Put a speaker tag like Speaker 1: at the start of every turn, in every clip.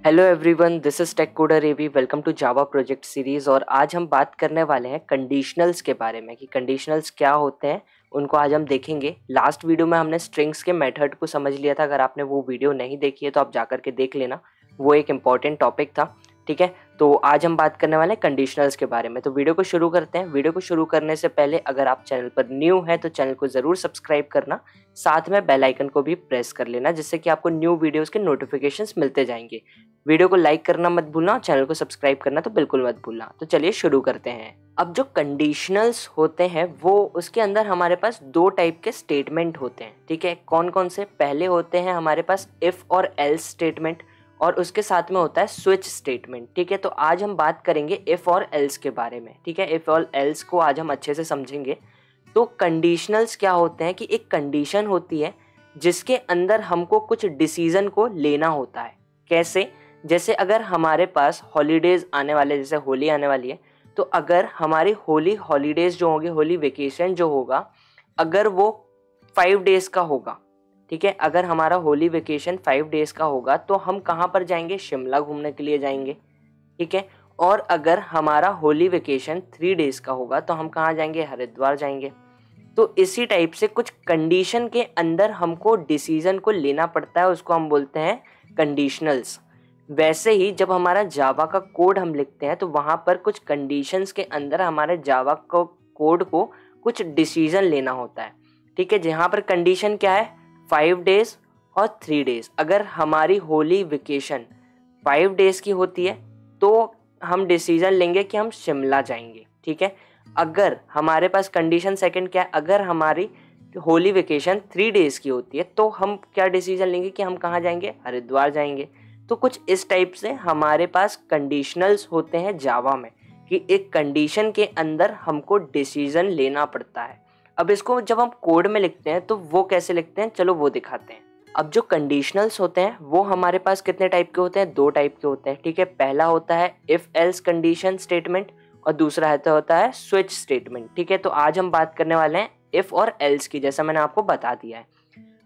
Speaker 1: Hello everyone, this is tech coder AV. Welcome to Java project series. और आज हम बात करने वाले हैं कंडीशनल्स के बारे में कि कंडीशनल्स क्या होते हैं, उनको आज हम देखेंगे। लास्ट वीडियो में हमने स्ट्रिंग्स के मेथड को समझ लिया था। अगर आपने वो वीडियो नहीं देखी है तो आप जाकर के देख लेना, वो एक इम्पॉर्टेंट टॉपिक था। ठीक है, तो आज हम बात करने वाले हैं कंडीशनल्स के बारे में। तो वीडियो को शुरू करते हैं। वीडियो को शुरू करने से पहले अगर आप चैनल पर न्यू हैं तो चैनल को ज़रूर सब्सक्राइब करना, साथ में बेल आइकन को भी प्रेस कर लेना, जिससे कि आपको न्यू वीडियोस के नोटिफिकेशंस मिलते जाएंगे। वीडियो को लाइक करना मत भूलना, चैनल को सब्सक्राइब करना तो बिल्कुल मत भूलना। तो चलिए शुरू करते हैं। अब जो कंडीशनल्स होते हैं वो उसके अंदर हमारे पास दो टाइप के स्टेटमेंट होते हैं। ठीक है, कौन कौन से? पहले होते हैं हमारे पास इफ और एल्स स्टेटमेंट, और उसके साथ में होता है स्विच स्टेटमेंट। ठीक है, तो आज हम बात करेंगे इफ और एल्स के बारे में। ठीक है, इफ और एल्स को आज हम अच्छे से समझेंगे। तो कंडीशनल्स क्या होते हैं कि एक कंडीशन होती है जिसके अंदर हमको कुछ डिसीजन को लेना होता है। कैसे? जैसे अगर हमारे पास हॉलीडेज आने वाले, जैसे होली आने वाली है, तो अगर हमारी होली हॉलीडेज जो होंगे, होली वेकेशन जो होगा, अगर वो 5 डेज का होगा, ठीक है, अगर हमारा होली वेकेशन 5 डेज का होगा तो हम कहाँ पर जाएंगे? शिमला घूमने के लिए जाएंगे। ठीक है, और अगर हमारा होली वेकेशन 3 डेज का होगा तो हम कहाँ जाएंगे? हरिद्वार जाएंगे। तो इसी टाइप से कुछ कंडीशन के अंदर हमको डिसीजन को लेना पड़ता है, उसको हम बोलते हैं कंडीशनल्स। वैसे ही जब हमारा जावा का कोड हम लिखते हैं तो वहाँ पर कुछ कंडीशंस के अंदर हमारे जावा को कोड को कुछ डिसीजन लेना होता है। ठीक है, जहाँ पर कंडीशन क्या है? 5 डेज और 3 डेज। अगर हमारी होली वेकेशन 5 डेज की होती है तो हम डिसीजन लेंगे कि हम शिमला जाएंगे। ठीक है, अगर हमारे पास कंडीशन सेकंड क्या है? अगर हमारी होली वेकेशन 3 डेज की होती है तो हम क्या डिसीजन लेंगे कि हम कहाँ जाएंगे? हरिद्वार जाएंगे। तो कुछ इस टाइप से हमारे पास कंडीशनल्स होते हैं जावा में, कि एक कंडीशन के अंदर हमको डिसीजन लेना पड़ता है। अब इसको जब हम कोड में लिखते हैं तो वो कैसे लिखते हैं, चलो वो दिखाते हैं। अब जो कंडीशनल्स होते हैं वो हमारे पास कितने टाइप के होते हैं? 2 टाइप के होते हैं। ठीक है, पहला होता है इफ एल्स कंडीशन स्टेटमेंट और दूसरा होता है स्विच स्टेटमेंट। ठीक है, तो आज हम बात करने वाले हैं इफ और एल्स की, जैसा मैंने आपको बता दिया है।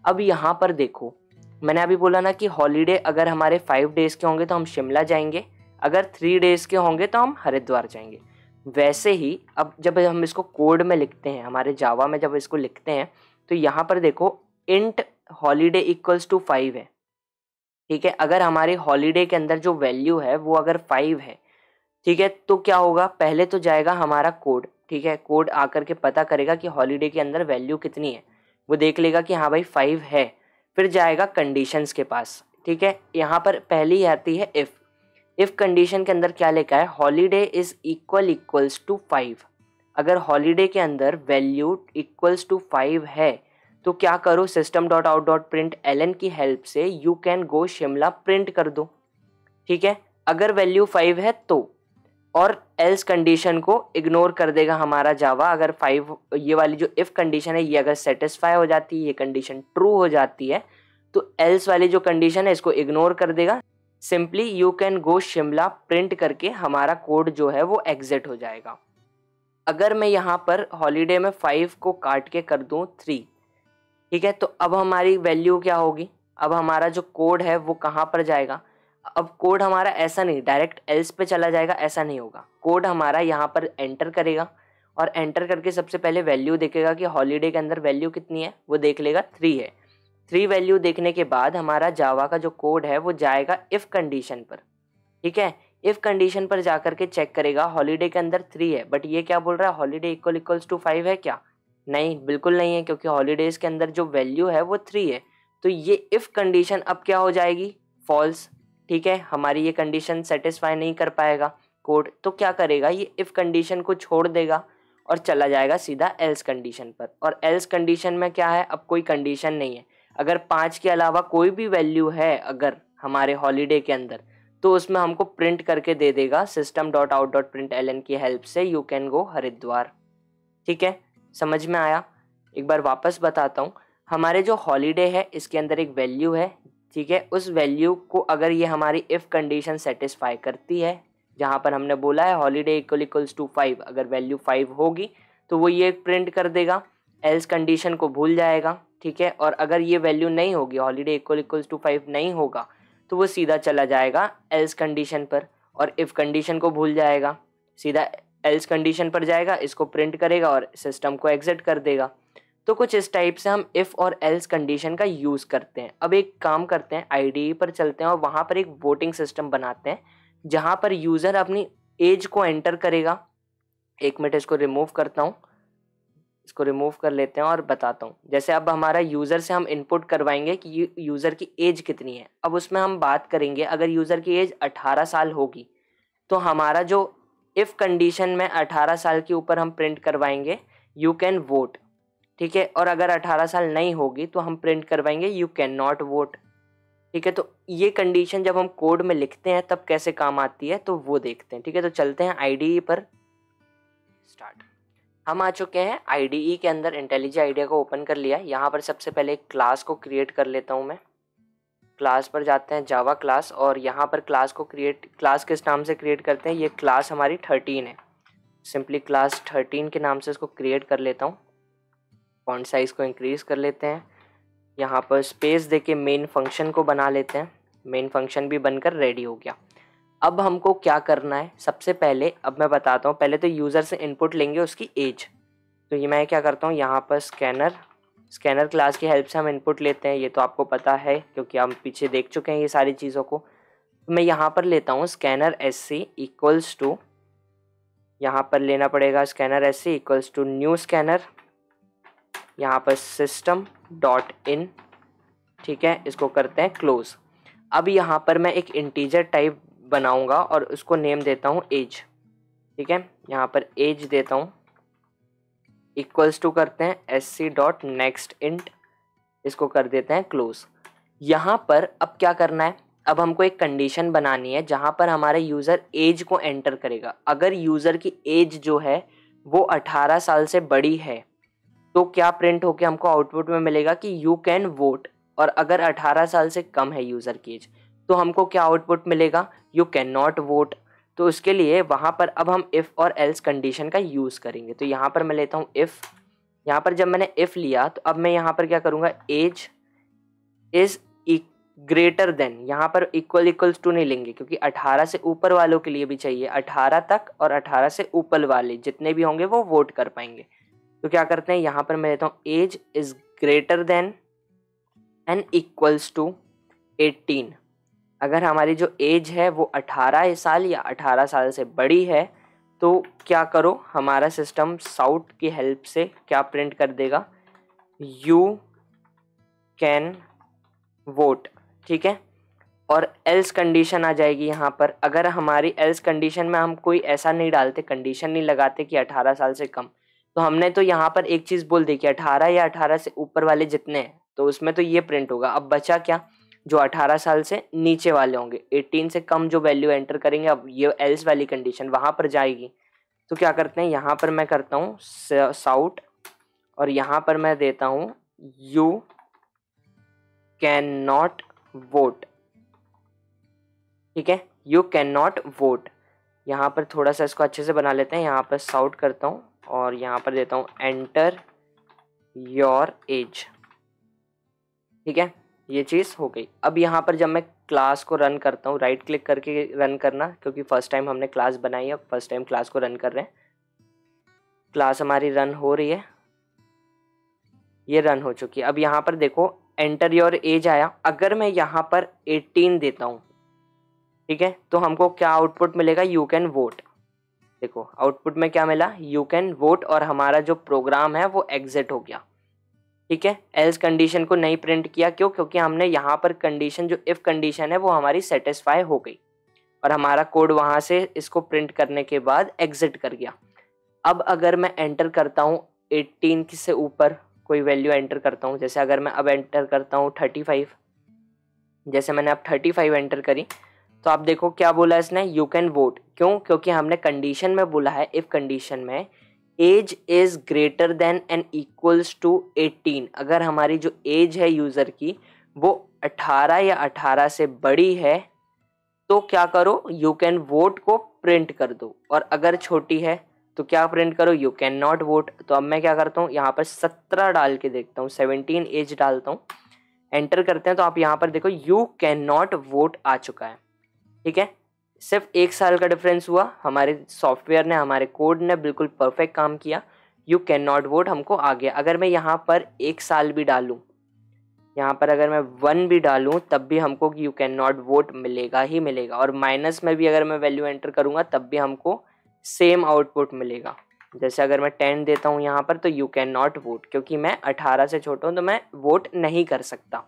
Speaker 1: अब यहाँ पर देखो, मैंने अभी बोला ना कि हॉलीडे अगर हमारे 5 डेज के होंगे तो हम शिमला जाएंगे, अगर 3 डेज के होंगे तो हम हरिद्वार जाएंगे। वैसे ही अब जब हम इसको कोड में लिखते हैं, हमारे जावा में जब इसको लिखते हैं, तो यहाँ पर देखो इंट हॉलीडे इक्वल्स टू 5 है। ठीक है, अगर हमारे हॉलीडे के अंदर जो वैल्यू है वो अगर 5 है, ठीक है, तो क्या होगा? पहले तो जाएगा हमारा कोड। ठीक है, कोड आकर के पता करेगा कि हॉलीडे के अंदर वैल्यू कितनी है, वो देख लेगा कि हाँ भाई 5 है। फिर जाएगा कंडीशंस के पास। ठीक है, यहाँ पर पहली आती है इफ कंडीशन के अंदर क्या लिखा है? Holiday is equals to 5। अगर हॉलीडे के अंदर वैल्यू इक्वल्स टू 5 है तो क्या करो? System dot out dot print L की हेल्प से you can go Shimla print कर दो। ठीक है, अगर वैल्यू 5 है तो, और एल्स कंडीशन को इग्नोर कर देगा हमारा जावा। अगर 5, ये वाली जो इफ कंडीशन है ये अगर सेटिस्फाई हो जाती है, ये कंडीशन ट्रू हो जाती है, तो एल्स वाली जो कंडीशन है इसको इग्नोर कर देगा। Simply you can go Shimla print करके हमारा कोड जो है वो एग्जिट हो जाएगा। अगर मैं यहाँ पर हॉलीडे में 5 को काट के कर दूँ 3, ठीक है, तो अब हमारी वैल्यू क्या होगी? अब हमारा जो कोड है वो कहाँ पर जाएगा? अब कोड हमारा ऐसा नहीं डायरेक्ट एल्स पे चला जाएगा, ऐसा नहीं होगा। कोड हमारा यहाँ पर एंटर करेगा और एंटर करके सबसे पहले वैल्यू देखेगा कि हॉलीडे के अंदर वैल्यू कितनी है, वो देख लेगा 3 है। 3 वैल्यू देखने के बाद हमारा जावा का जो कोड है वो जाएगा इफ कंडीशन पर। ठीक है, इफ कंडीशन पर जाकर के चेक करेगा हॉलीडे के अंदर 3 है, बट ये क्या बोल रहा है? हॉलीडे इक्वल्स टू 5 है क्या? नहीं, बिल्कुल नहीं है, क्योंकि हॉलीडेज के अंदर जो वैल्यू है वो 3 है। तो ये इफ कंडीशन अब क्या हो जाएगी? फॉल्स। ठीक है, हमारी ये कंडीशन सेटिस्फाई नहीं कर पाएगा कोड, तो क्या करेगा? ये इफ कंडीशन को छोड़ देगा और चला जाएगा सीधा एल्स कंडीशन पर। और एल्स कंडीशन में क्या है? अब कोई कंडीशन नहीं है। अगर 5 के अलावा कोई भी वैल्यू है अगर हमारे हॉलीडे के अंदर, तो उसमें हमको प्रिंट करके दे देगा system dot out dot print L की हेल्प से यू कैन गो हरिद्वार। ठीक है, समझ में आया? एक बार वापस बताता हूँ। हमारे जो हॉलीडे है इसके अंदर एक वैल्यू है। ठीक है, उस वैल्यू को अगर ये हमारी इफ कंडीशन सेटिस्फाई करती है, जहाँ पर हमने बोला है हॉलीडे इक्वल्स टू 5, अगर वैल्यू 5 होगी तो वो ये प्रिंट कर देगा, एल्स कंडीशन को भूल जाएगा। ठीक है, और अगर ये वैल्यू नहीं होगी, हॉलीडे इक्वल्स टू 5 नहीं होगा, तो वो सीधा चला जाएगा एल्स कंडीशन पर, और इफ़ कंडीशन को भूल जाएगा, सीधा एल्स कंडीशन पर जाएगा, इसको प्रिंट करेगा और सिस्टम को एग्जिट कर देगा। तो कुछ इस टाइप से हम इफ़ और एल्स कंडीशन का यूज़ करते हैं। अब एक काम करते हैं, आईडीई पर चलते हैं और वहाँ पर एक वोटिंग सिस्टम बनाते हैं जहाँ पर यूज़र अपनी एज को एंटर करेगा। एक मिनट इसको रिमूव करता हूँ, इसको रिमूव कर लेते हैं और बताता हूँ। जैसे अब हमारा यूज़र से हम इनपुट करवाएंगे कि यूज़र की एज कितनी है। अब उसमें हम बात करेंगे, अगर यूज़र की एज 18 साल होगी तो हमारा जो इफ़ कंडीशन में 18 साल के ऊपर हम प्रिंट करवाएंगे यू कैन वोट, ठीक है। और अगर 18 साल नहीं होगी तो हम प्रिंट करवाएंगे यू कैन नॉट वोट, ठीक है। तो ये कंडीशन जब हम कोड में लिखते हैं तब कैसे काम आती है तो वो देखते हैं, ठीक है। तो चलते हैं आईडीई पर, स्टार्ट। हम आ चुके हैं आईडीई के अंदर, इंटेलिजेंट आईडिया को ओपन कर लिया। यहाँ पर सबसे पहले एक क्लास को क्रिएट कर लेता हूँ मैं। क्लास पर जाते हैं, जावा क्लास, और यहाँ पर क्लास किस नाम से क्रिएट करते हैं, ये क्लास हमारी 13 है। सिंपली क्लास 13 के नाम से इसको क्रिएट कर लेता हूँ। फॉन्ट साइज़ को इंक्रीज़ कर लेते हैं। यहाँ पर स्पेस देके मेन फंक्शन को बना लेते हैं। मेन फंक्शन भी बनकर रेडी हो गया। अब हमको क्या करना है, सबसे पहले अब मैं बताता हूँ। पहले तो यूज़र से इनपुट लेंगे उसकी एज। तो ये मैं क्या करता हूँ, यहाँ पर स्कैनर क्लास की हेल्प से हम इनपुट लेते हैं। ये तो आपको पता है क्योंकि हम पीछे देख चुके हैं ये सारी चीज़ों को। तो मैं यहाँ पर लेता हूँ स्कैनर SC इक्वल्स टू, यहाँ पर लेना पड़ेगा scanner SC equals to new scanner, यहाँ पर system डॉट इन, ठीक है। इसको करते हैं क्लोज। अब यहाँ पर मैं एक इंटीजर टाइप बनाऊंगा और उसको नेम देता हूँ एज, ठीक है। यहाँ पर एज देता हूँ, इक्वल्स टू करते हैं SC डॉट नेक्स्ट इंट, इसको कर देते हैं क्लोज। यहाँ पर अब क्या करना है, अब हमको एक कंडीशन बनानी है जहाँ पर हमारा यूज़र एज को एंटर करेगा। अगर यूज़र की एज जो है वो 18 साल से बड़ी है तो क्या प्रिंट होके हमको आउटपुट में मिलेगा कि यू कैन वोट, और अगर 18 साल से कम है यूज़र की एज तो हमको क्या आउटपुट मिलेगा, यू कैन नॉट वोट। तो उसके लिए वहाँ पर अब हम इफ़ और एल्स कंडीशन का यूज़ करेंगे। तो यहाँ पर मैं लेता हूँ इफ़, यहाँ पर जब मैंने इफ़ लिया तो अब मैं यहाँ पर क्या करूँगा, एज इज़ ग्रेटर देन, यहाँ पर इक्वल्स टू नहीं लेंगे क्योंकि 18 से ऊपर वालों के लिए भी चाहिए, 18 तक और 18 से ऊपर वाले जितने भी होंगे वो वोट कर पाएंगे। तो क्या करते हैं, यहाँ पर मैं लेता हूँ age is greater than and equals to 18। अगर हमारी जो एज है वो 18 साल या 18 साल से बड़ी है तो क्या करो, हमारा सिस्टम साउट की हेल्प से क्या प्रिंट कर देगा, यू कैन वोट, ठीक है। और एल्स कंडीशन आ जाएगी यहाँ पर। अगर हमारी एल्स कंडीशन में हम कोई ऐसा नहीं डालते, कंडीशन नहीं लगाते कि 18 साल से कम, तो हमने तो यहाँ पर एक चीज़ बोल दी कि 18 या 18 से ऊपर वाले जितने हैं तो उसमें तो ये प्रिंट होगा। अब बचा क्या, जो 18 साल से नीचे वाले होंगे, 18 से कम जो वैल्यू एंटर करेंगे, अब ये एल्स वाली कंडीशन वहाँ पर जाएगी। तो क्या करते हैं, यहाँ पर मैं करता हूँ साउट और यहाँ पर मैं देता हूँ यू कैन नॉट वोट, ठीक है, यू कैन नॉट वोट। यहाँ पर थोड़ा सा इसको अच्छे से बना लेते हैं। यहाँ पर साउट करता हूँ और यहाँ पर देता हूँ एंटर योर एज, ठीक है। ये चीज़ हो गई। अब यहाँ पर जब मैं क्लास को रन करता हूँ, राइट क्लिक करके रन करना, क्योंकि फर्स्ट टाइम हमने क्लास बनाई है, फर्स्ट टाइम क्लास को रन कर रहे हैं। क्लास हमारी रन हो रही है, ये रन हो चुकी है। अब यहाँ पर देखो एंटर योर एज आया। अगर मैं यहाँ पर 18 देता हूँ, ठीक है, तो हमको क्या आउटपुट मिलेगा, यू कैन वोट। देखो आउटपुट में क्या मिला, यू कैन वोट, और हमारा जो प्रोग्राम है वो एग्जिट हो गया, ठीक है। एल्स कंडीशन को नहीं प्रिंट किया, क्यों, क्योंकि हमने यहाँ पर कंडीशन जो इफ कंडीशन है वो हमारी सेटिस्फाई हो गई और हमारा कोड वहाँ से इसको प्रिंट करने के बाद एग्जिट कर गया। अब अगर मैं एंटर करता हूँ 18 से ऊपर कोई वैल्यू एंटर करता हूँ, जैसे अगर मैं अब एंटर करता हूँ 35, जैसे मैंने अब 35 एंटर करी तो आप देखो क्या बोला इसने, यू कैन वोट। क्यों, क्योंकि हमने कंडीशन में बोला है, इफ कंडीशन में age is greater than and equals to 18। अगर हमारी जो एज है यूज़र की वो 18 या 18 से बड़ी है तो क्या करो, यू कैन वोट को प्रिंट कर दो, और अगर छोटी है तो क्या प्रिंट करो, यू कैन नॉट वोट। तो अब मैं क्या करता हूँ, यहाँ पर 17 डाल के देखता हूँ, 17 एज डालता हूँ। एंटर करते हैं तो आप यहाँ पर देखो यू कैन नॉट वोट आ चुका है, ठीक है। सिर्फ 1 साल का डिफरेंस हुआ, हमारे सॉफ्टवेयर ने, हमारे कोड ने बिल्कुल परफेक्ट काम किया, यू कैन नॉट वोट हमको आ गया। अगर मैं यहाँ पर 1 साल भी डालूँ, यहाँ पर अगर मैं 1 भी डालूँ तब भी हमको यू कैन नॉट वोट मिलेगा ही मिलेगा, और माइनस में भी अगर मैं वैल्यू एंटर करूँगा तब भी हमको सेम आउटपुट मिलेगा। जैसे अगर मैं 10 देता हूँ यहाँ पर तो यू कैन नॉट वोट, क्योंकि मैं 18 से छोटा हूँ तो मैं वोट नहीं कर सकता।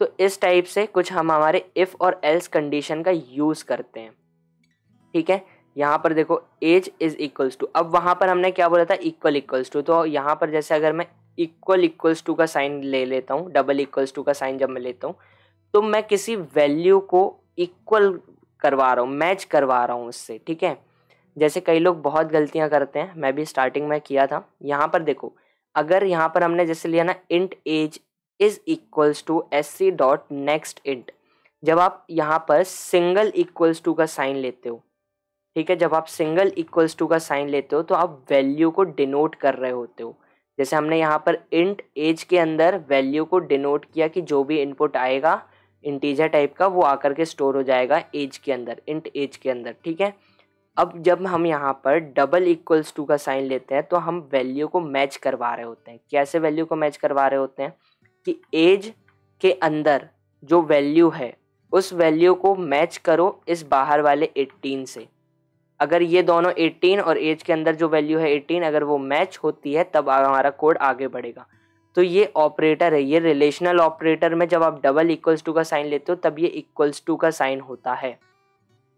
Speaker 1: तो इस टाइप से कुछ हम हमारे इफ़ और एल्स कंडीशन का यूज़ करते हैं, ठीक है। यहाँ पर देखो एज इज इक्वल्स टू, अब वहाँ पर हमने क्या बोला था, इक्वल इक्वल्स टू, तो यहाँ पर जैसे अगर मैं इक्वल इक्वल्स टू का साइन ले लेता हूँ, डबल इक्वल्स टू का साइन जब मैं लेता हूँ तो मैं किसी वैल्यू को इक्वल करवा रहा हूँ, मैच करवा रहा हूँ उससे, ठीक है। जैसे कई लोग बहुत गलतियाँ करते हैं, मैं भी स्टार्टिंग में किया था। यहाँ पर देखो, अगर यहाँ पर हमने जैसे लिया ना int age is equals to sc dot next int, जब आप यहाँ पर सिंगल इक्वल्स टू का साइन लेते हो, ठीक है, जब आप सिंगल इक्वल्स टू का साइन लेते हो तो आप वैल्यू को डिनोट कर रहे होते हो। जैसे हमने यहाँ पर इंट एज के अंदर वैल्यू को डिनोट किया कि जो भी इनपुट आएगा इंटीजर टाइप का वो आकर के स्टोर हो जाएगा एज के अंदर, इंट एज के अंदर, ठीक है। अब जब हम यहाँ पर डबल इक्वल्स टू का साइन लेते हैं तो हम वैल्यू को मैच करवा रहे होते हैं। कैसे वैल्यू को मैच करवा रहे होते हैं कि एज के अंदर जो वैल्यू है उस वैल्यू को मैच करो इस बाहर वाले 18 से। अगर ये दोनों 18 और एज के अंदर जो वैल्यू है 18 अगर वो मैच होती है तब हमारा कोड आगे बढ़ेगा। तो ये ऑपरेटर है, ये रिलेशनल ऑपरेटर में जब आप डबल इक्वल्स टू का साइन लेते हो तब ये इक्वल्स टू का साइन होता है।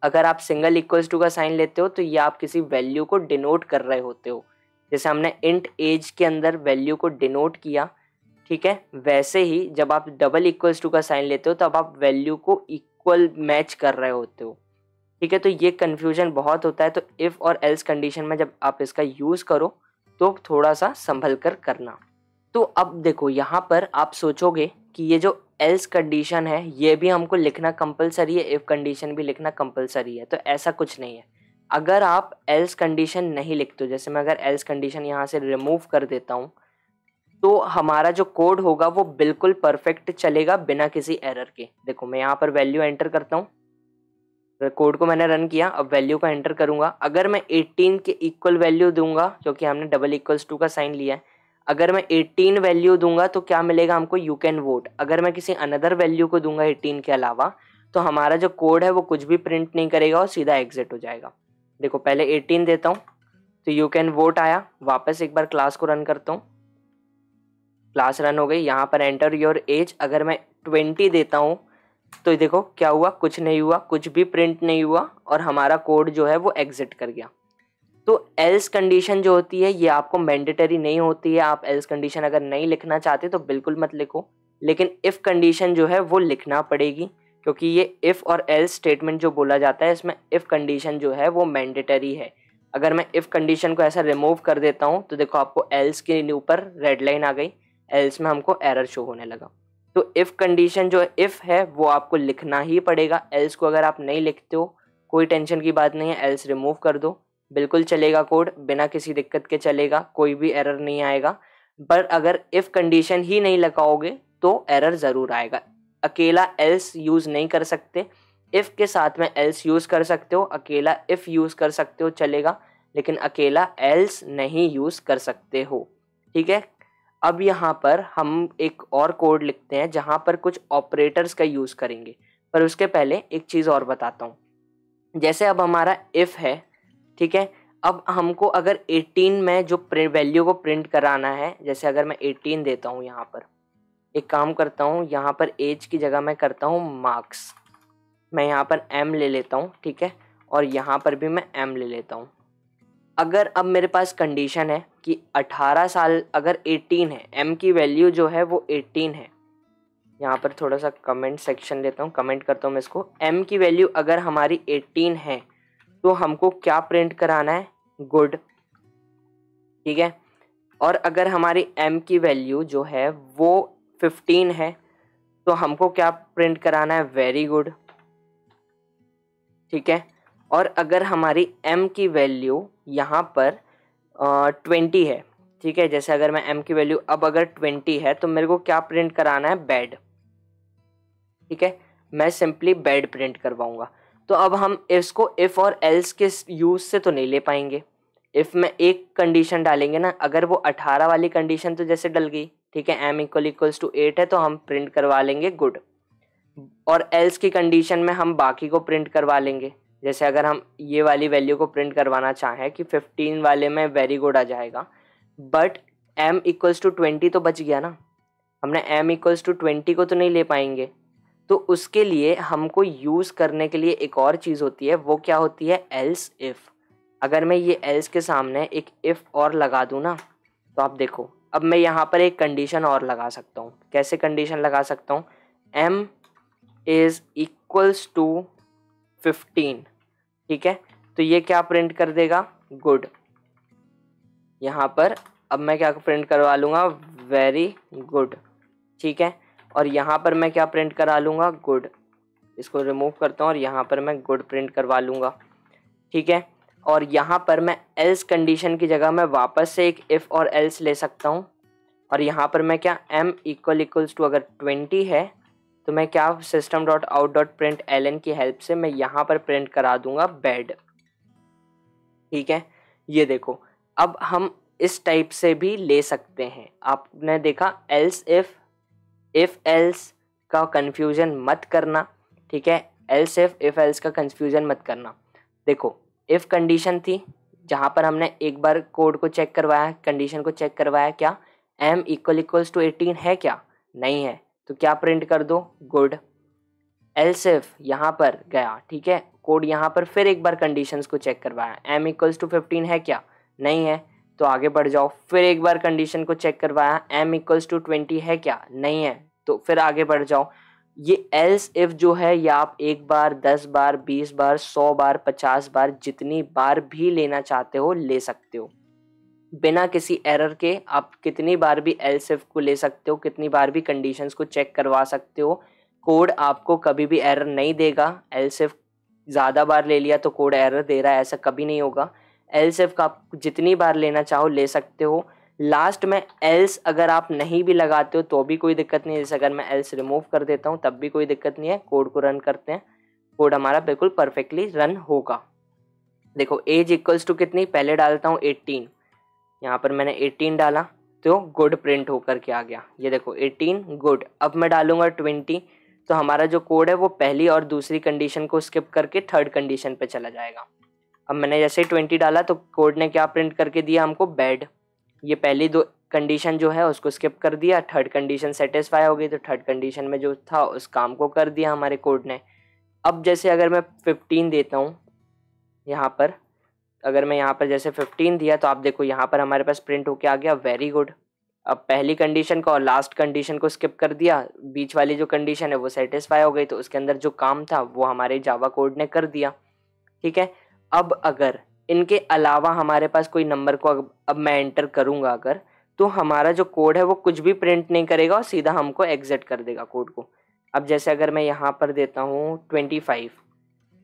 Speaker 1: अगर आप सिंगल इक्वल्स टू का साइन लेते हो तो ये आप किसी वैल्यू को डिनोट कर रहे होते हो। जैसे हमने इंट एज के अंदर वैल्यू को डिनोट किया, ठीक है, वैसे ही जब आप डबल इक्वल्स टू का साइन लेते हो तब आप वैल्यू को इक्वल मैच कर रहे होते हो, ठीक है। तो ये कन्फ्यूजन बहुत होता है, तो इफ़ और एल्स कंडीशन में जब आप इसका यूज़ करो तो थोड़ा सा संभल कर करना। तो अब देखो यहाँ पर आप सोचोगे कि ये जो एल्स कंडीशन है ये भी हमको लिखना कंपलसरी है, इफ़ कंडीशन भी लिखना कंपलसरी है, तो ऐसा कुछ नहीं है। अगर आप एल्स कंडीशन नहीं लिखते हो, जैसे मैं अगर एल्स कंडीशन यहाँ से रिमूव कर देता हूँ तो हमारा जो कोड होगा वो बिल्कुल परफेक्ट चलेगा बिना किसी एरर के। देखो मैं यहाँ पर वैल्यू एंटर करता हूँ, कोड को मैंने रन किया, अब वैल्यू को एंटर करूंगा। अगर मैं 18 के इक्वल वैल्यू दूंगा क्योंकि हमने डबल इक्वल्स टू का साइन लिया है, अगर मैं 18 वैल्यू दूंगा तो क्या मिलेगा हमको, यू कैन वोट। अगर मैं किसी अनदर वैल्यू को दूंगा 18 के अलावा तो हमारा जो कोड है वो कुछ भी प्रिंट नहीं करेगा और सीधा एग्जिट हो जाएगा। देखो पहले 18 देता हूँ तो यू कैन वोट आया, वापस एक बार क्लास को रन करता हूँ, क्लास रन हो गई। यहाँ पर एंटर योर एज, अगर मैं 20 देता हूँ तो देखो क्या हुआ, कुछ नहीं हुआ, कुछ भी प्रिंट नहीं हुआ और हमारा कोड जो है वो एग्जिट कर गया। तो एल्स कंडीशन जो होती है ये आपको मैंडेटरी नहीं होती है, आप एल्स कंडीशन अगर नहीं लिखना चाहते तो बिल्कुल मत लिखो, लेकिन इफ़ कंडीशन जो है वो लिखना पड़ेगी, क्योंकि ये इफ़ और एल्स स्टेटमेंट जो बोला जाता है इसमें इफ़ कंडीशन जो है वो मैंडेटरी है। अगर मैं इफ़ कंडीशन को ऐसा रिमूव कर देता हूँ तो देखो आपको एल्स के ऊपर रेड लाइन आ गई, एल्स में हमको एरर शो होने लगा। तो इफ़ कंडीशन जो इफ़ है वो आपको लिखना ही पड़ेगा, एल्स को अगर आप नहीं लिखते हो कोई टेंशन की बात नहीं है, एल्स रिमूव कर दो, बिल्कुल चलेगा, कोड बिना किसी दिक्कत के चलेगा, कोई भी एरर नहीं आएगा। पर अगर इफ़ कंडीशन ही नहीं लगाओगे तो एरर ज़रूर आएगा। अकेला एल्स यूज़ नहीं कर सकते, इफ़ के साथ में एल्स यूज़ कर सकते हो, अकेला इफ़ यूज़ कर सकते हो चलेगा, लेकिन अकेला एल्स नहीं यूज़ कर सकते हो, ठीक है। अब यहाँ पर हम एक और कोड लिखते हैं जहाँ पर कुछ ऑपरेटर्स का यूज़ करेंगे, पर उसके पहले एक चीज़ और बताता हूँ। जैसे अब हमारा इफ़ है, ठीक है, अब हमको अगर 18 में जो वैल्यू को प्रिंट कराना है, जैसे अगर मैं 18 देता हूँ, यहाँ पर एक काम करता हूँ, यहाँ पर एज की जगह मैं करता हूँ मार्क्स, मैं यहाँ पर m ले लेता हूँ, ठीक है, और यहाँ पर भी मैं m ले लेता हूँ। अगर अब मेरे पास कंडीशन है कि 18 साल अगर 18 है, m की वैल्यू जो है वो 18 है, यहाँ पर थोड़ा सा कमेंट सेक्शन लेता हूँ, कमेंट करता हूँ मैं इसको, m की वैल्यू अगर हमारी 18 है तो हमको क्या प्रिंट कराना है, गुड, ठीक है। और अगर हमारी m की वैल्यू जो है वो 15 है तो हमको क्या प्रिंट कराना है, वेरी गुड, ठीक है। और अगर हमारी m की वैल्यू यहाँ पर 20 है, ठीक है, जैसे अगर मैं m की वैल्यू अब अगर 20 है तो मेरे को क्या प्रिंट कराना है, बैड, ठीक है, मैं सिंपली बेड प्रिंट करवाऊंगा। तो अब हम इसको इफ़ और एल्स के यूज़ से तो नहीं ले पाएंगे। इफ़ में एक कंडीशन डालेंगे ना, अगर वो 18 वाली कंडीशन तो जैसे डल गई, ठीक है, m इक्वल्स टू 8 है तो हम प्रिंट करवा लेंगे गुड, और एल्स की कंडीशन में हम बाकी को प्रिंट करवा लेंगे। जैसे अगर हम ये वाली वैल्यू को प्रिंट करवाना चाहें कि 15 वाले में वेरी गुड आ जाएगा, बट m इक्वल्स टू 20 तो बच गया ना, हमने m इक्वल्स टू 20 को तो नहीं ले पाएंगे। तो उसके लिए हमको यूज़ करने के लिए एक और चीज़ होती है, वो क्या होती है, एल्स इफ़। अगर मैं ये एल्स के सामने एक इफ़ और लगा दूँ ना, तो आप देखो अब मैं यहाँ पर एक कंडीशन और लगा सकता हूँ। कैसे कंडीशन लगा सकता हूँ, m इज़ इक्वल्स टू 15, ठीक है, तो ये क्या प्रिंट कर देगा, गुड। यहाँ पर अब मैं क्या प्रिंट करवा लूँगा, वेरी गुड, ठीक है, और यहाँ पर मैं क्या प्रिंट करा लूँगा, गुड। इसको रिमूव करता हूँ और यहाँ पर मैं गुड प्रिंट करवा लूँगा, ठीक है। और यहाँ पर मैं एल्स कंडीशन की जगह मैं वापस से एक इफ़ और एल्स ले सकता हूँ, और यहाँ पर मैं क्या m इक्वल्स टू अगर 20 है तो मैं क्या system dot out dot print ln की हेल्प से मैं यहाँ पर प्रिंट करा दूंगा बेड, ठीक है। ये देखो अब हम इस टाइप से भी ले सकते हैं। आपने देखा एल्स इफ़ एल्स का कन्फ्यूजन मत करना, ठीक है, एल्स इफ़ एल्स का कन्फ्यूजन मत करना। देखो इफ़ कंडीशन थी जहाँ पर हमने एक बार कोड को चेक करवाया, कंडीशन को चेक करवाया, क्या m इक्वल्स टू 18 है, क्या नहीं है, तो क्या प्रिंट कर दो, गुड। एल्स इफ यहाँ पर गया, ठीक है, कोड यहाँ पर फिर एक बार कंडीशंस को चेक करवाया, m इक्वल्स टू 15 है, क्या नहीं है, तो आगे बढ़ जाओ। फिर एक बार कंडीशन को चेक करवाया, m इक्वल्स टू 20 है, क्या नहीं है, तो फिर आगे बढ़ जाओ। ये एल्स इफ जो है ये आप एक बार, 10 बार, 20 बार, 100 बार, 50 बार, जितनी बार भी लेना चाहते हो ले सकते हो, बिना किसी एरर के। आप कितनी बार भी एल्स इफ को ले सकते हो, कितनी बार भी कंडीशंस को चेक करवा सकते हो, कोड आपको कभी भी एरर नहीं देगा। एल्स इफ ज़्यादा बार ले लिया तो कोड एरर दे रहा है, ऐसा कभी नहीं होगा। एल्स इफ का आप जितनी बार लेना चाहो ले सकते हो। लास्ट में एल्स अगर आप नहीं भी लगाते हो तो भी कोई दिक्कत नहीं है, जैसे अगर मैं एल्स रिमूव कर देता हूँ तब भी कोई दिक्कत नहीं है। कोड को रन करते हैं, कोड हमारा बिल्कुल परफेक्टली रन होगा। देखो एज इक्वल्स टू कितनी, पहले डालता हूँ 18, यहाँ पर मैंने 18 डाला तो गुड प्रिंट होकर के आ गया। ये देखो 18 गुड। अब मैं डालूंगा 20 तो हमारा जो कोड है वो पहली और दूसरी कंडीशन को स्किप करके थर्ड कंडीशन पे चला जाएगा। अब मैंने जैसे ही 20 डाला तो कोड ने क्या प्रिंट करके दिया हमको, बेड। ये पहली दो कंडीशन जो है उसको स्किप कर दिया, थर्ड कंडीशन सेटिस्फाई हो गई तो थर्ड कंडीशन में जो था उस काम को कर दिया हमारे कोड ने। अब जैसे अगर मैं 15 देता हूँ यहाँ पर, अगर मैं यहाँ पर जैसे 15 दिया तो आप देखो यहाँ पर हमारे पास प्रिंट होके आ गया वेरी गुड। अब पहली कंडीशन को और लास्ट कंडीशन को स्किप कर दिया, बीच वाली जो कंडीशन है वो सेटिस्फाई हो गई, तो उसके अंदर जो काम था वो हमारे जावा कोड ने कर दिया, ठीक है। अब अगर इनके अलावा हमारे पास कोई नंबर को अब मैं एंटर करूँगा अगर, तो हमारा जो कोड है वो कुछ भी प्रिंट नहीं करेगा और सीधा हमको एग्जिट कर देगा कोड को। अब जैसे अगर मैं यहाँ पर देता हूँ 25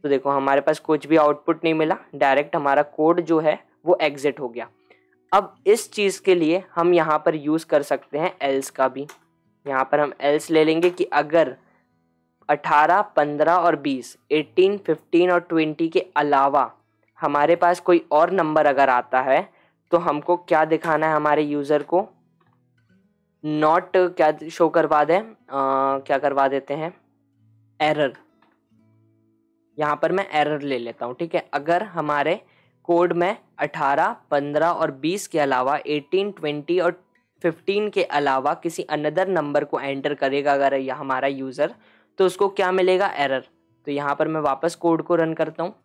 Speaker 1: तो देखो हमारे पास कुछ भी आउटपुट नहीं मिला, डायरेक्ट हमारा कोड जो है वो एग्जिट हो गया। अब इस चीज़ के लिए हम यहाँ पर यूज़ कर सकते हैं एल्स का भी। यहाँ पर हम एल्स ले लेंगे कि अगर 18, 15 और 20, 18, 15 और 20 के अलावा हमारे पास कोई और नंबर अगर आता है तो हमको क्या दिखाना है हमारे यूज़र को, नॉट क्या शो करवा दें, क्या करवा देते हैं, एरर। यहाँ पर मैं एरर ले लेता हूँ, ठीक है। अगर हमारे कोड में 18, 15 और 20 के अलावा 18, 20 और 15 के अलावा किसी अनदर नंबर को एंटर करेगा अगर यह हमारा यूज़र, तो उसको क्या मिलेगा, एरर। तो यहाँ पर मैं वापस कोड को रन करता हूँ,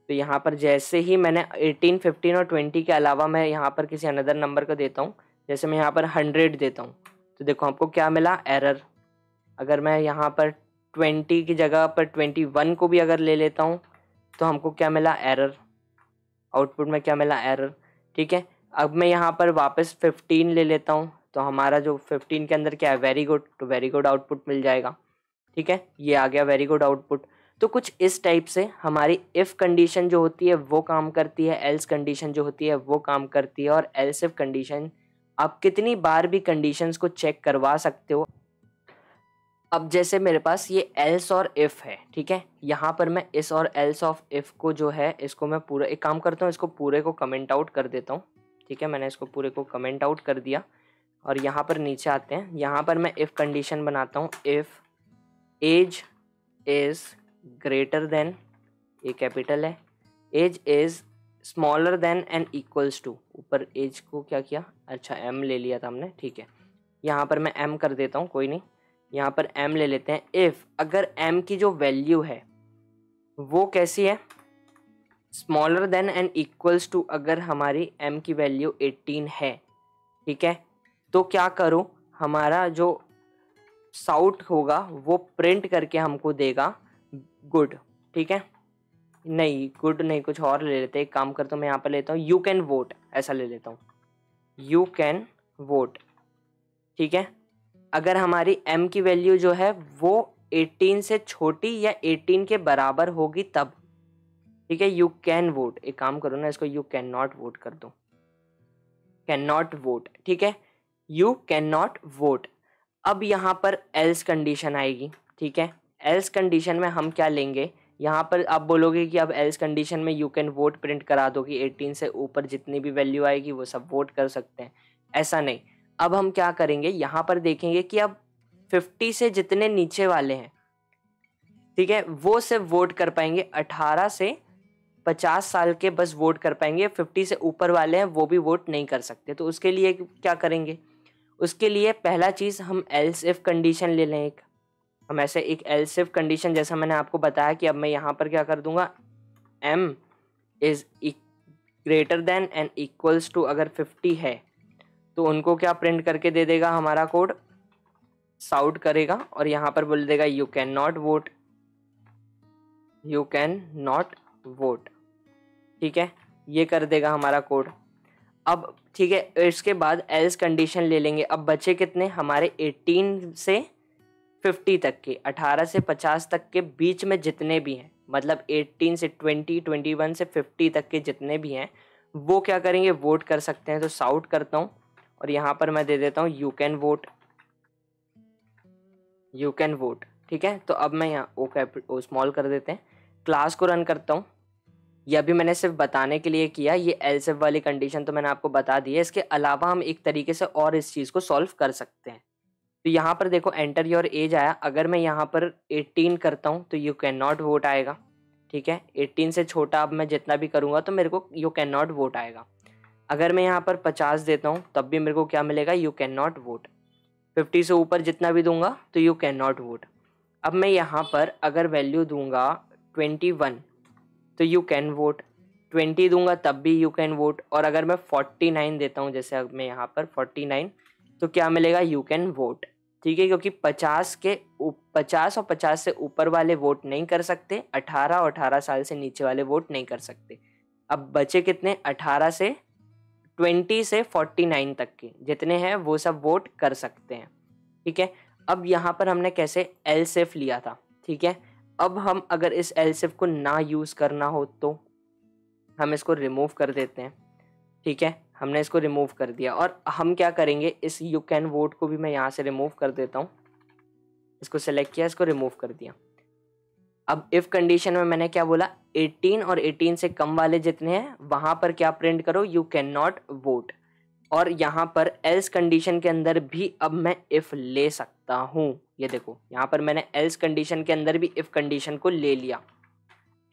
Speaker 1: तो यहाँ पर जैसे ही मैंने 18, 15 और 20 के अलावा मैं यहाँ पर किसी अनदर नंबर को देता हूँ, जैसे मैं यहाँ पर 100 देता हूँ तो देखो आपको क्या मिला, एरर। अगर मैं यहाँ पर 20 की जगह पर 21 को भी अगर ले लेता हूँ तो हमको क्या मिला, एरर। आउटपुट में क्या मिला, एरर, ठीक है। अब मैं यहाँ पर वापस 15 ले लेता हूँ तो हमारा जो 15 के अंदर क्या है, वेरी गुड, तो वेरी गुड आउटपुट मिल जाएगा, ठीक है। ये आ गया वेरी गुड आउटपुट। तो कुछ इस टाइप से हमारी इफ़ कंडीशन जो होती है वो काम करती है, एल्स कंडीशन जो होती है वो काम करती है, और एल्स इफ कंडीशन आप कितनी बार भी कंडीशंस को चेक करवा सकते हो। अब जैसे मेरे पास ये एल्स और इफ़ है, ठीक है, यहाँ पर मैं इस और एल्स ऑफ इफ़ को जो है इसको मैं पूरा एक काम करता हूँ, इसको पूरे को कमेंट आउट कर देता हूँ, ठीक है। मैंने इसको पूरे को कमेंट आउट कर दिया और यहाँ पर नीचे आते हैं। यहाँ पर मैं इफ़ कंडीशन बनाता हूँ, if age is greater than, ये कैपिटल है, age is smaller than and equals to, ऊपर एज को क्या किया, अच्छा एम ले लिया था हमने, ठीक है। यहाँ पर मैं एम कर देता हूँ, कोई नहीं, यहाँ पर m ले लेते हैं। इफ़ अगर m की जो वैल्यू है वो कैसी है, smaller than and equals to, अगर हमारी m की वैल्यू 18 है, ठीक है, तो क्या करो, हमारा जो साउट होगा वो प्रिंट करके हमको देगा गुड, ठीक है। नहीं गुड नहीं, कुछ और ले लेते हैं, एक काम करता हूँ मैं यहाँ पर लेता हूँ यू कैन वोट, ऐसा ले लेता हूँ, यू कैन वोट, ठीक है। अगर हमारी m की वैल्यू जो है वो 18 से छोटी या 18 के बराबर होगी तब, ठीक है, यू कैन वोट। एक काम करो ना, इसको यू कैन नॉट वोट कर दो, कैन नॉट वोट, ठीक है, यू कैन नॉट वोट। अब यहाँ पर एल्स कंडीशन आएगी, ठीक है। एल्स कंडीशन में हम क्या लेंगे, यहाँ पर आप बोलोगे कि अब एल्स कंडीशन में यू कैन वोट प्रिंट करा दो कि 18 से ऊपर जितनी भी वैल्यू आएगी वो सब वोट कर सकते हैं, ऐसा नहीं। अब हम क्या करेंगे, यहाँ पर देखेंगे कि अब 50 से जितने नीचे वाले हैं, ठीक है, वो सिर्फ वोट कर पाएंगे, 18 से 50 साल के बस वोट कर पाएंगे, 50 से ऊपर वाले हैं वो भी वोट नहीं कर सकते। तो उसके लिए क्या करेंगे, उसके लिए पहला चीज़ हम एल्स इफ कंडीशन ले लें, एक हम ऐसे एक एल्स इफ कंडीशन, जैसा मैंने आपको बताया कि अब मैं यहाँ पर क्या कर दूंगा, m is greater than and equals to, अगर 50 है तो उनको क्या प्रिंट करके दे देगा, हमारा कोड साउट करेगा और यहाँ पर बोल देगा you can not vote, you can not vote, ठीक है, ये कर देगा हमारा कोड। अब ठीक है, इसके बाद एल्स कंडीशन ले लेंगे। अब बचे कितने हमारे, 18 से 50 तक के, 18 से 50 तक के बीच में जितने भी हैं, मतलब 18 से 20, 21 से 50 तक के जितने भी हैं वो क्या करेंगे, वोट कर सकते हैं। तो साउट करता हूँ और यहाँ पर मैं दे देता हूँ you can vote, you can vote, ठीक है। तो अब मैं यहाँ ओ स्मॉल कर देते हैं, क्लास को रन करता हूँ। ये अभी मैंने सिर्फ बताने के लिए किया, ये एल्स इफ वाली कंडीशन तो मैंने आपको बता दी है। इसके अलावा हम एक तरीके से और इस चीज़ को सॉल्व कर सकते हैं। तो यहाँ पर देखो एंटर योर एज आया, अगर मैं यहाँ पर 18 करता हूँ तो यू कैन नॉट वोट आएगा, ठीक है। 18 से छोटा अब मैं जितना भी करूँगा तो मेरे को यू कैन नॉट वोट आएगा। अगर मैं यहाँ पर 50 देता हूँ तब भी मेरे को क्या मिलेगा, यू कैन नॉट वोट। 50 से ऊपर जितना भी दूंगा तो यू कैन नॉट वोट। अब मैं यहाँ पर अगर वैल्यू दूंगा 21 तो यू कैन वोट, 20 दूंगा तब भी यू कैन वोट, और अगर मैं 49 देता हूँ, जैसे अब मैं यहाँ पर 49, तो क्या मिलेगा, यू कैन वोट, ठीक है। क्योंकि 50 और 50 से ऊपर वाले वोट नहीं कर सकते, 18 और 18 साल से नीचे वाले वोट नहीं कर सकते। अब बचे कितने, 18 से 20 से 49 तक के जितने हैं वो सब वोट कर सकते हैं, ठीक है। अब यहाँ पर हमने कैसे एल्स इफ लिया था, ठीक है। अब हम अगर इस एल्स इफ को ना यूज़ करना हो तो हम इसको रिमूव कर देते हैं, ठीक है। हमने इसको रिमूव कर दिया और हम क्या करेंगे, इस यू कैन वोट को भी मैं यहाँ से रिमूव कर देता हूँ। इसको सेलेक्ट किया, इसको रिमूव कर दिया। अब इफ कंडीशन में मैंने क्या बोला, 18 और 18 से कम वाले जितने हैं वहां पर क्या प्रिंट करो, यू कैन नॉट वोट। और यहाँ पर एल्स कंडीशन के अंदर भी अब मैं इफ ले सकता हूँ। ये देखो यहाँ पर मैंने एल्स कंडीशन के अंदर भी इफ कंडीशन को ले लिया।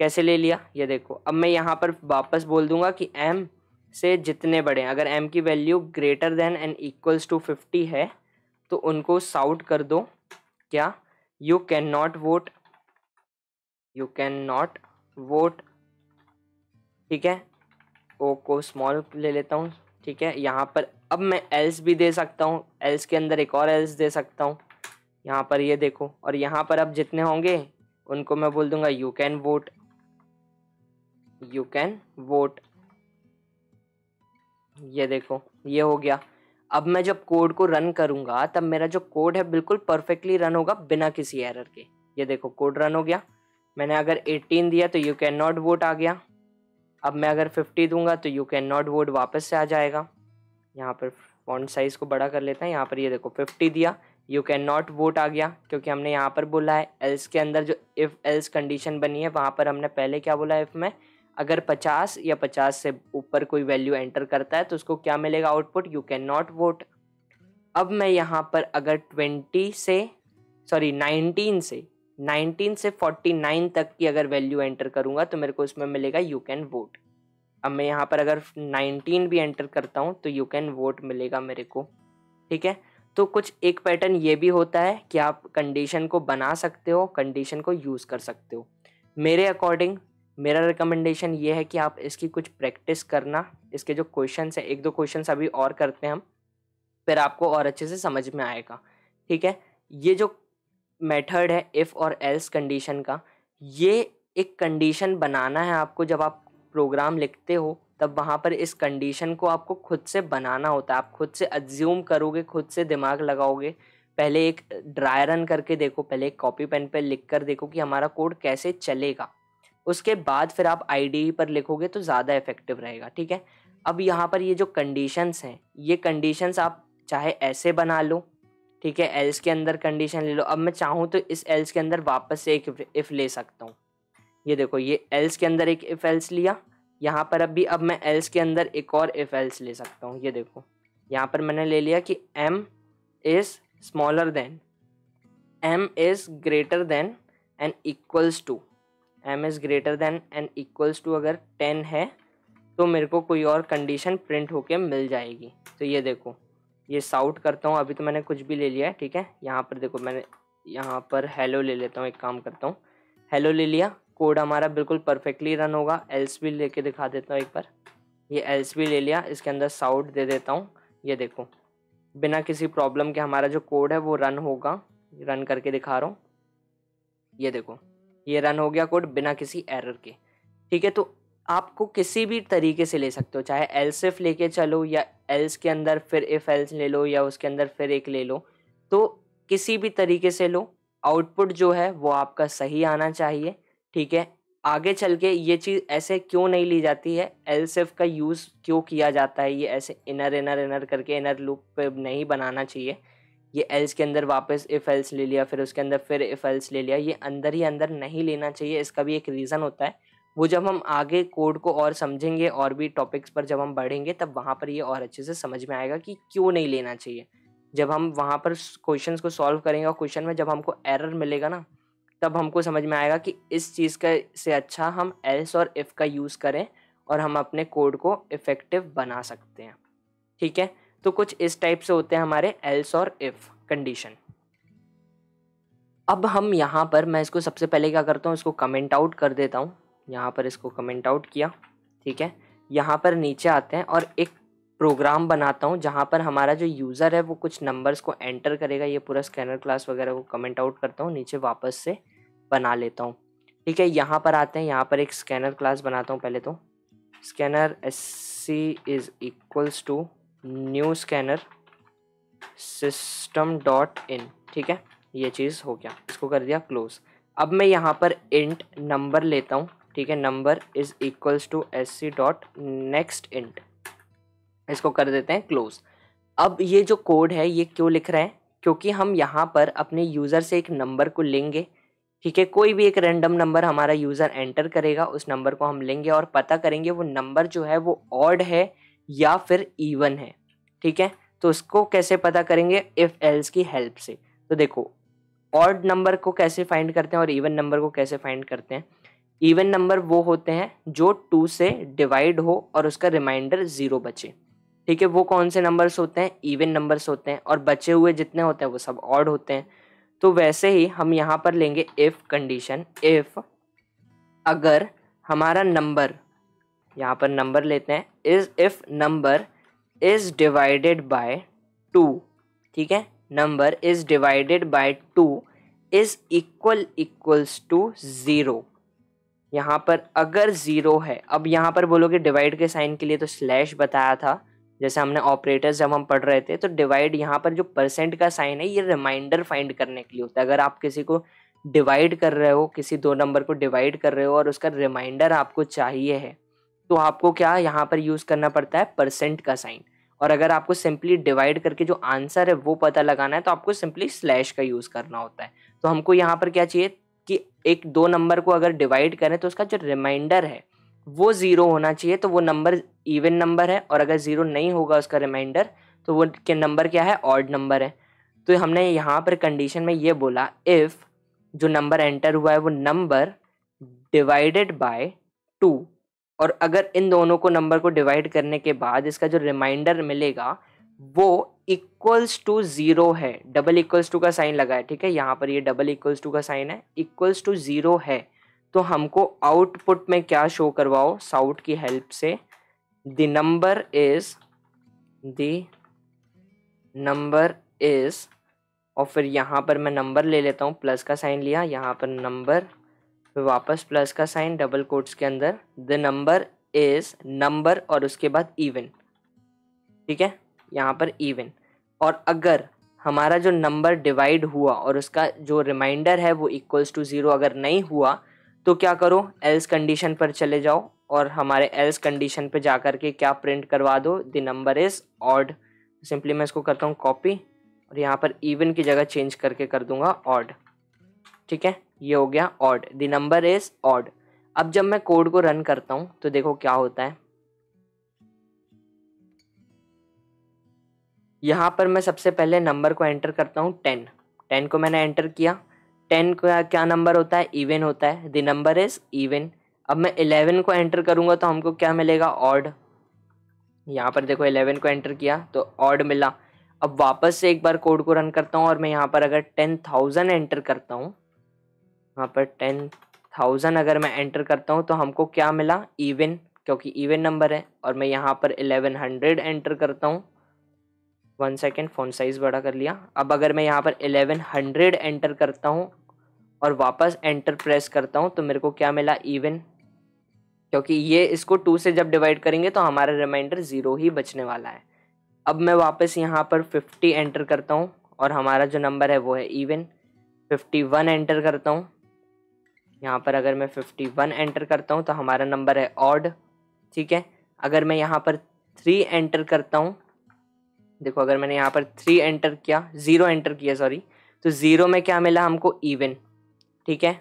Speaker 1: कैसे ले लिया, ये देखो। अब मैं यहाँ पर वापस बोल दूंगा कि m से जितने बड़े हैं, अगर m की value greater than and equals to 50 है तो उनको साउट कर दो, क्या, you can not vote, you can not vote, ठीक है। ओ को स्मॉल ले लेता हूँ, ठीक है। यहाँ पर अब मैं एल्स भी दे सकता हूँ, एल्स के अंदर एक और एल्स दे सकता हूँ यहाँ पर, ये देखो। और यहाँ पर अब जितने होंगे उनको मैं बोल दूंगा you can vote, you can vote, ये देखो ये हो गया। अब मैं जब कोड को रन करूंगा तब मेरा जो कोड है बिल्कुल परफेक्टली रन होगा बिना किसी एरर के। ये देखो कोड रन हो गया। मैंने अगर 18 दिया तो यू कैन नॉट वोट आ गया। अब मैं अगर 50 दूंगा तो यू कैन नॉट वोट वापस से आ जाएगा। यहाँ पर फॉन्ट साइज को बड़ा कर लेते हैं, यहाँ पर ये देखो 50 दिया, यू कैन नॉट वोट आ गया क्योंकि हमने यहाँ पर बोला है एल्स के अंदर जो इफ़ एल्स कंडीशन बनी है वहाँ पर हमने पहले क्या बोला है, इफ़ में अगर 50 या 50 से ऊपर कोई वैल्यू एंटर करता है तो उसको क्या मिलेगा output, you can not vote. अब मैं यहाँ पर अगर 19 से 49 तक की अगर वैल्यू एंटर करूँगा तो मेरे को इसमें मिलेगा यू कैन वोट। अब मैं यहाँ पर अगर 19 भी एंटर करता हूँ तो यू कैन वोट मिलेगा मेरे को, ठीक है। तो कुछ एक पैटर्न ये भी होता है कि आप कंडीशन को बना सकते हो, कंडीशन को यूज़ कर सकते हो। मेरे अकॉर्डिंग मेरा रिकमेंडेशन ये है कि आप इसकी कुछ प्रैक्टिस करना। इसके जो क्वेश्चंस है, एक दो क्वेश्चंस अभी और करते हैं हम, फिर आपको और अच्छे से समझ में आएगा, ठीक है। ये जो मेथड है इफ़ और एल्स कंडीशन का, ये एक कंडीशन बनाना है आपको। जब आप प्रोग्राम लिखते हो तब वहाँ पर इस कंडीशन को आपको खुद से बनाना होता है। आप खुद से अज्यूम करोगे, खुद से दिमाग लगाओगे। पहले एक ड्राई रन करके देखो, पहले एक कॉपी पेन पे लिख कर देखो कि हमारा कोड कैसे चलेगा। उसके बाद फिर आप आईडीई पर लिखोगे तो ज़्यादा इफेक्टिव रहेगा, ठीक है। अब यहाँ पर ये जो कंडीशंस हैं, ये कंडीशंस आप चाहे ऐसे बना लो, ठीक है, एल्स के अंदर कंडीशन ले लो। अब मैं चाहूँ तो इस एल्स के अंदर वापस से एक इफ़ ले सकता हूँ। ये देखो, ये एल्स के अंदर एक इफ़ एल्स लिया, यहाँ पर अब मैं एल्स के अंदर एक और इफ़ एल्स ले सकता हूँ। ये देखो, यहाँ पर मैंने ले लिया कि m is smaller than, m is greater than and equals to, m is greater than and equals to अगर 10 है तो मेरे को कोई और कंडीशन प्रिंट होके मिल जाएगी। तो ये देखो, ये साउट करता हूँ, अभी तो मैंने कुछ भी ले लिया है, ठीक है। यहाँ पर देखो, मैंने यहाँ पर हेलो ले लेता हूँ, एक काम करता हूँ, हेलो ले लिया, कोड हमारा बिल्कुल परफेक्टली रन होगा। एल्स भी लेके दिखा देता हूँ एक बार, ये एल्स भी ले लिया, इसके अंदर साउट दे देता हूँ। ये देखो, बिना किसी प्रॉब्लम के हमारा जो कोड है वो रन होगा। रन करके दिखा रहा हूँ, ये देखो, ये रन हो गया कोड बिना किसी एरर के, ठीक है। तो आपको किसी भी तरीके से ले सकते हो, चाहे एल्स इफ लेके चलो या एल्स के अंदर फिर इफ एल्स ले लो या उसके अंदर फिर एक ले लो, तो किसी भी तरीके से लो, आउटपुट जो है वो आपका सही आना चाहिए, ठीक है। आगे चल के ये चीज़ ऐसे क्यों नहीं ली जाती है, एल्स इफ का यूज़ क्यों किया जाता है, ये ऐसे इनर इनर इनर करके इनर लूप पे नहीं बनाना चाहिए। ये एल्स के अंदर वापस इफ एल्स ले लिया, फिर उसके अंदर फिर इफ एल्स ले लिया, ये अंदर ही अंदर नहीं लेना चाहिए। इसका भी एक रीज़न होता है, वो जब हम आगे कोड को और समझेंगे और भी टॉपिक्स पर जब हम बढ़ेंगे तब वहाँ पर ये और अच्छे से समझ में आएगा कि क्यों नहीं लेना चाहिए। जब हम वहाँ पर क्वेश्चंस को सॉल्व करेंगे और क्वेश्चन में जब हमको एरर मिलेगा ना, तब हमको समझ में आएगा कि इस चीज़ का से अच्छा हम एल्स और इफ़ का यूज़ करें और हम अपने कोड को इफ़ेक्टिव बना सकते हैं, ठीक है। तो कुछ इस टाइप से होते हैं हमारे एल्स और इफ़ कंडीशन। अब हम यहाँ पर, मैं इसको सबसे पहले क्या करता हूँ, इसको कमेंट आउट कर देता हूँ। यहाँ पर इसको कमेंट आउट किया, ठीक है। यहाँ पर नीचे आते हैं और एक प्रोग्राम बनाता हूँ जहाँ पर हमारा जो यूज़र है वो कुछ नंबर्स को एंटर करेगा। ये पूरा स्कैनर क्लास वगैरह को कमेंट आउट करता हूँ, नीचे वापस से बना लेता हूँ, ठीक है। यहाँ पर आते हैं, यहाँ पर एक स्कैनर क्लास बनाता हूँ पहले तो। Scanner sc is equals to new scanner system dot in, ठीक है। ये चीज़ हो गया, इसको कर दिया क्लोज। अब मैं यहाँ पर इंट नंबर लेता हूँ, ठीक है। Number is equals to sc dot next int, इसको कर देते हैं क्लोज। अब ये जो कोड है ये क्यों लिख रहे हैं, क्योंकि हम यहाँ पर अपने यूज़र से एक नंबर को लेंगे, ठीक है। कोई भी एक रैंडम नंबर हमारा यूज़र एंटर करेगा, उस नंबर को हम लेंगे और पता करेंगे वो नंबर जो है वो ऑड है या फिर इवन है, ठीक है। तो उसको कैसे पता करेंगे, इफ़ एल्स की हेल्प से। तो देखो, ऑड नंबर को कैसे फाइंड करते हैं और इवन नंबर को कैसे फाइंड करते हैं। इवन नंबर वो होते हैं जो 2 से डिवाइड हो और उसका रिमाइंडर 0 बचे, ठीक है। वो कौन से नंबर्स होते हैं, इवन नंबर्स होते हैं, और बचे हुए जितने होते हैं वो सब ऑड होते हैं। तो वैसे ही हम यहाँ पर लेंगे इफ़ कंडीशन, इफ़ अगर हमारा नंबर, यहाँ पर नंबर लेते हैं, if number is divided by 2, ठीक है। Number is divided by 2 is equals to 0। यहाँ पर अगर 0 है, अब यहाँ पर बोलोगे डिवाइड के साइन के लिए तो स्लैश बताया था, जैसे हमने ऑपरेटर्स जब हम पढ़ रहे थे। तो डिवाइड यहाँ पर जो परसेंट का साइन है ये रिमाइंडर फाइंड करने के लिए होता है। अगर आप किसी को डिवाइड कर रहे हो, किसी दो नंबर को डिवाइड कर रहे हो और उसका रिमाइंडर आपको चाहिए है, तो आपको क्या यहाँ पर यूज़ करना पड़ता है, परसेंट का साइन। और अगर आपको सिंपली डिवाइड करके जो आंसर है वो पता लगाना है तो आपको सिंपली स्लैश का यूज़ करना होता है। तो हमको यहाँ पर क्या चाहिए कि एक दो नंबर को अगर डिवाइड करें तो उसका जो रिमाइंडर है वो 0 होना चाहिए, तो वो नंबर इवन नंबर है, और अगर 0 नहीं होगा उसका रिमाइंडर तो वो नंबर क्या है, ऑड नंबर है। तो हमने यहाँ पर कंडीशन में ये बोला इफ़ जो नंबर एंटर हुआ है वो नंबर डिवाइडेड बाय 2, और अगर इन दोनों को नंबर को डिवाइड करने के बाद इसका जो रिमाइंडर मिलेगा वो इक्वल्स टू 0 है, डबल इक्वल्स टू का साइन लगा है, ठीक है, यहाँ पर ये डबल इक्वल्स टू का साइन है, इक्वल्स टू 0 है, तो हमको आउटपुट में क्या शो करवाओ, साउट की हेल्प से द नंबर इज और फिर यहाँ पर मैं नंबर ले लेता हूँ, प्लस का साइन लिया, यहाँ पर नंबर, फिर वापस प्लस का साइन डबल कोट्स के अंदर, द नंबर इज नंबर और उसके बाद इवन, ठीक है, यहाँ पर इवन। और अगर हमारा जो नंबर डिवाइड हुआ और उसका जो रिमाइंडर है वो इक्वल्स टू 0 अगर नहीं हुआ तो क्या करो, एल्स कंडीशन पर चले जाओ और हमारे एल्स कंडीशन पे जा करके क्या प्रिंट करवा दो, the number is odd. Simply मैं इसको करता हूँ कॉपी और यहाँ पर इवन की जगह चेंज करके कर दूंगा ऑड, ठीक है, ये हो गया odd, the number is odd. अब जब मैं कोड को रन करता हूँ तो देखो क्या होता है, यहाँ पर मैं सबसे पहले नंबर को एंटर करता हूँ 10 को मैंने एंटर किया, 10 का क्या नंबर होता है, इवन होता है, द नंबर इज इवन। अब मैं 11 को एंटर करूँगा तो हमको क्या मिलेगा, ऑड। यहाँ पर देखो 11 को एंटर किया तो ऑड मिला। अब वापस से एक बार कोड को रन करता हूँ और मैं यहाँ पर अगर 10,000 एंटर करता हूँ, यहाँ पर 10,000 अगर मैं एंटर करता हूँ तो हमको क्या मिला, इवन, क्योंकि इवन नंबर है। और मैं यहाँ पर 1100 एंटर करता हूँ, 1 सेकेंड, फ़ॉन्ट साइज़ बड़ा कर लिया। अब अगर मैं यहाँ पर 1100 एंटर करता हूँ और वापस एंटर प्रेस करता हूँ तो मेरे को क्या मिला, इवन, क्योंकि ये इसको 2 से जब डिवाइड करेंगे तो हमारा रिमाइंडर 0 ही बचने वाला है। अब मैं वापस यहाँ पर 50 एंटर करता हूँ और हमारा जो नंबर है वो है इवन। 51 एंटर करता हूँ, यहाँ पर अगर मैं 51 एंटर करता हूँ तो हमारा नंबर है ऑड, ठीक है। अगर मैं यहाँ पर 3 एंटर करता हूँ, देखो अगर मैंने यहाँ पर 3 एंटर किया, 0 एंटर किया सॉरी, तो 0 में क्या मिला हमको, इवन, ठीक है।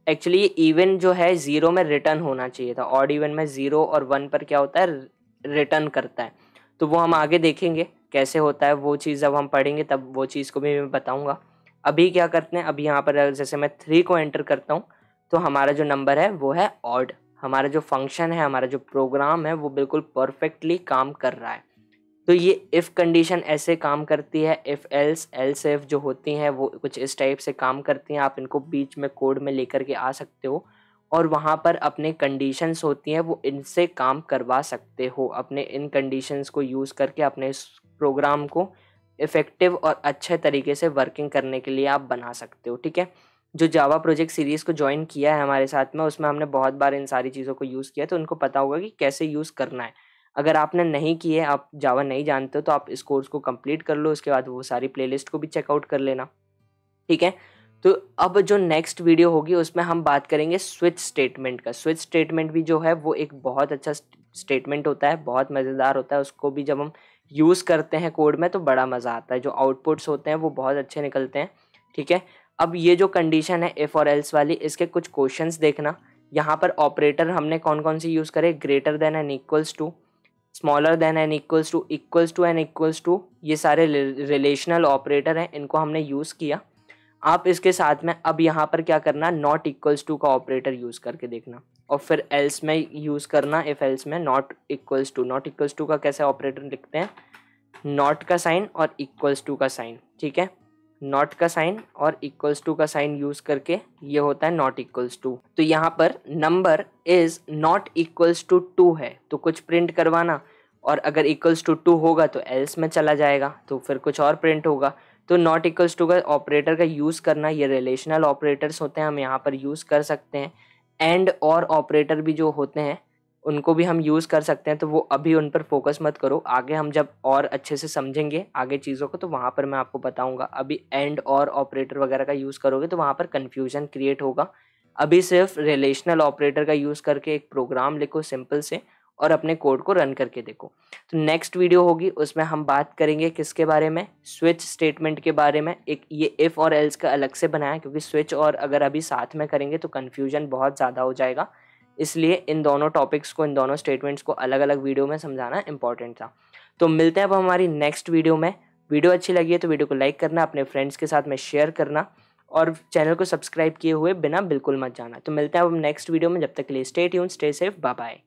Speaker 1: एक्चुअली ये इवन जो है 0 में रिटर्न होना चाहिए था, ऑड इवन में 0 और 1 पर क्या होता है, रिटर्न करता है। तो वो हम आगे देखेंगे कैसे होता है, वो चीज़ जब हम पढ़ेंगे तब वो चीज़ को भी मैं बताऊंगा। अभी क्या करते हैं, अभी यहाँ पर जैसे मैं 3 को एंटर करता हूँ तो हमारा जो नंबर है वो है ऑड। हमारा जो फंक्शन है, हमारा जो प्रोग्राम है वो बिल्कुल परफेक्टली काम कर रहा है। तो ये इफ़ कंडीशन ऐसे काम करती है, इफ़ एल्स, एल्स इफ जो होती हैं वो कुछ इस टाइप से काम करती हैं। आप इनको बीच में कोड में लेकर के आ सकते हो और वहाँ पर अपने कंडीशंस होती हैं वो इनसे काम करवा सकते हो। अपने इन कंडीशंस को यूज़ करके अपने इस प्रोग्राम को इफ़ेक्टिव और अच्छे तरीके से वर्किंग करने के लिए आप बना सकते हो, ठीक है। जो जावा प्रोजेक्ट सीरीज़ को ज्वाइन किया है हमारे साथ में, उसमें हमने बहुत बार इन सारी चीज़ों को यूज़ किया, तो उनको पता होगा कि कैसे यूज़ करना है। अगर आपने नहीं की है, आप जावा नहीं जानते हो, तो आप इस कोर्स को कंप्लीट कर लो, उसके बाद वो सारी प्लेलिस्ट को भी चेकआउट कर लेना, ठीक है। तो अब जो नेक्स्ट वीडियो होगी उसमें हम बात करेंगे स्विच स्टेटमेंट का। स्विच स्टेटमेंट भी जो है वो एक बहुत अच्छा स्टेटमेंट होता है, बहुत मज़ेदार होता है। उसको भी जब हम यूज़ करते हैं कोड में तो बड़ा मज़ा आता है, जो आउटपुट्स होते हैं वो बहुत अच्छे निकलते हैं, ठीक है। अब ये जो कंडीशन है इफ़ और एल्स वाली, इसके कुछ क्वेश्चंस देखना। यहाँ पर ऑपरेटर हमने कौन कौन सी यूज़ करे, greater than and equals to, smaller than and equals to and equals to, ये सारे रिलेशनल ऑपरेटर हैं, इनको हमने यूज़ किया। आप इसके साथ में अब यहाँ पर क्या करना, नॉट इक्वल्स टू का ऑपरेटर यूज़ करके देखना, और फिर एल्स में यूज़ करना, इफ़ एल्स में नॉट इक्वल्स टू का कैसे ऑपरेटर लिखते हैं, नॉट का साइन और इक्वल्स टू का साइन, ठीक है। नॉट का साइन और इक्वल्स टू का साइन यूज़ करके ये होता है नॉट इक्वल्स टू। तो यहाँ पर number is not equals to 2 है तो कुछ प्रिंट करवाना, और अगर इक्वल्स टू 2 होगा तो एल्स में चला जाएगा तो फिर कुछ और प्रिंट होगा। तो नॉट इक्वल्स टू का ऑपरेटर का यूज़ करना, ये रिलेशनल ऑपरेटर्स होते हैं, हम यहाँ पर यूज़ कर सकते हैं। एंड और ऑपरेटर भी जो होते हैं उनको भी हम यूज़ कर सकते हैं, तो वो अभी उन पर फोकस मत करो, आगे हम जब और अच्छे से समझेंगे आगे चीज़ों को तो वहाँ पर मैं आपको बताऊँगा। अभी एंड और ऑपरेटर वगैरह का यूज़ करोगे तो वहाँ पर कन्फ्यूजन क्रिएट होगा। अभी सिर्फ रिलेशनल ऑपरेटर का यूज़ करके एक प्रोग्राम लिखो सिंपल से, और अपने कोड को रन करके देखो। तो नेक्स्ट वीडियो होगी, उसमें हम बात करेंगे किसके बारे में, स्विच स्टेटमेंट के बारे में। एक ये इफ़ और एल्स का अलग से बनाया, क्योंकि स्विच और अगर अभी साथ में करेंगे तो कन्फ्यूजन बहुत ज़्यादा हो जाएगा, इसलिए इन दोनों टॉपिक्स को, इन दोनों स्टेटमेंट्स को अलग अलग वीडियो में समझाना इंपॉर्टेंट था। तो मिलते हैं अब हमारी नेक्स्ट वीडियो में। वीडियो अच्छी लगी है तो वीडियो को लाइक करना, अपने फ्रेंड्स के साथ में शेयर करना और चैनल को सब्सक्राइब किए हुए बिना बिल्कुल मत जाना। तो मिलते हैं अब नेक्स्ट वीडियो में, जब तक के लिए stay tune, stay safe, bye bye.